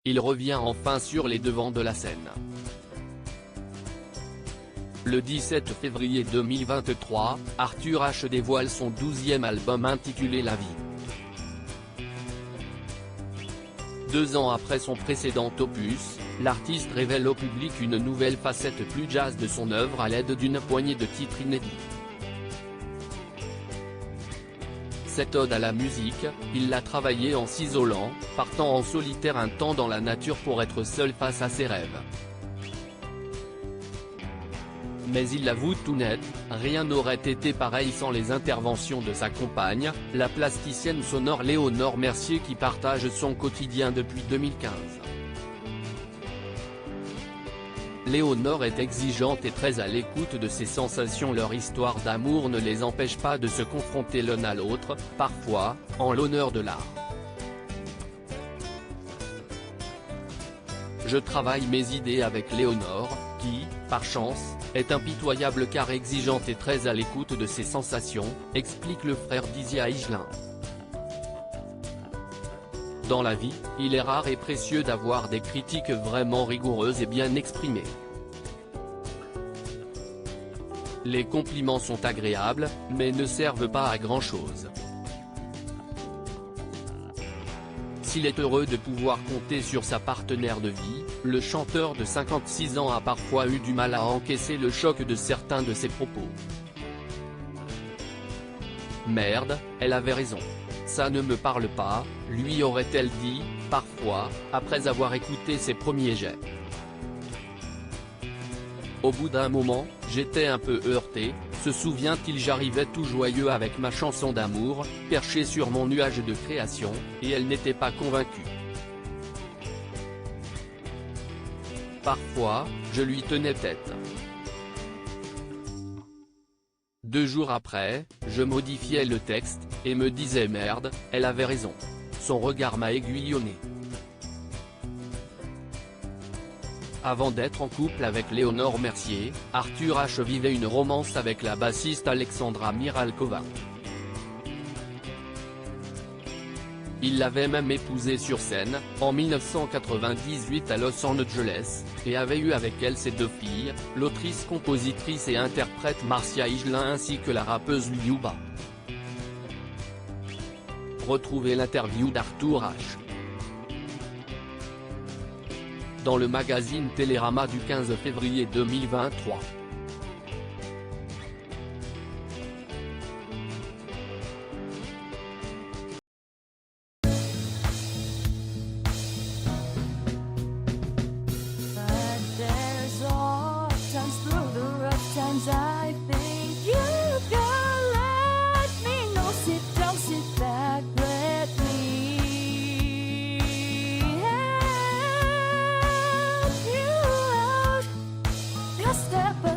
il revient enfin sur les devants de la scène. Le 17 février 2023, Arthur H dévoile son 12e album intitulé La Vie. 2 ans après son précédent opus, l'artiste révèle au public une nouvelle facette plus jazz de son œuvre à l'aide d'une poignée de titres inédits. Cette ode à la musique, il l'a travaillée en s'isolant, partant en solitaire un temps dans la nature pour être seul face à ses rêves. Mais il l'avoue tout net, rien n'aurait été pareil sans les interventions de sa compagne, la plasticienne sonore Léonore Mercier qui partage son quotidien depuis 2015. Léonore est exigeante et très à l'écoute de ses sensations. Leur histoire d'amour ne les empêche pas de se confronter l'un à l'autre, parfois, en l'honneur de l'art. Je travaille mes idées avec Léonore, qui, par chance, est impitoyable car exigeante et très à l'écoute de ses sensations, explique le frère d'Isia Higelin. Dans la vie, il est rare et précieux d'avoir des critiques vraiment rigoureuses et bien exprimées. Les compliments sont agréables, mais ne servent pas à grand-chose. S'il est heureux de pouvoir compter sur sa partenaire de vie, le chanteur de 56 ans a parfois eu du mal à encaisser le choc de certains de ses propos. Merde, elle avait raison. Ça ne me parle pas, lui aurait-elle dit, parfois, après avoir écouté ses premiers jets. Au bout d'un moment, j'étais un peu heurté, se souvient-il. J'arrivais tout joyeux avec ma chanson d'amour, perché sur mon nuage de création, et elle n'était pas convaincue. Parfois, je lui tenais tête. 2 jours après, je modifiais le texte, et me disais merde, elle avait raison. Son regard m'a aiguillonné. Avant d'être en couple avec Léonore Mercier, Arthur H vivait une romance avec la bassiste Alexandra Miralkova. Il l'avait même épousée sur scène, en 1998 à Los Angeles, et avait eu avec elle ses 2 filles, l'autrice, compositrice et interprète Marcia Higelin ainsi que la rappeuse Liuba. Retrouvez l'interview d'Arthur H dans le magazine Télérama du 15 février 2023. Step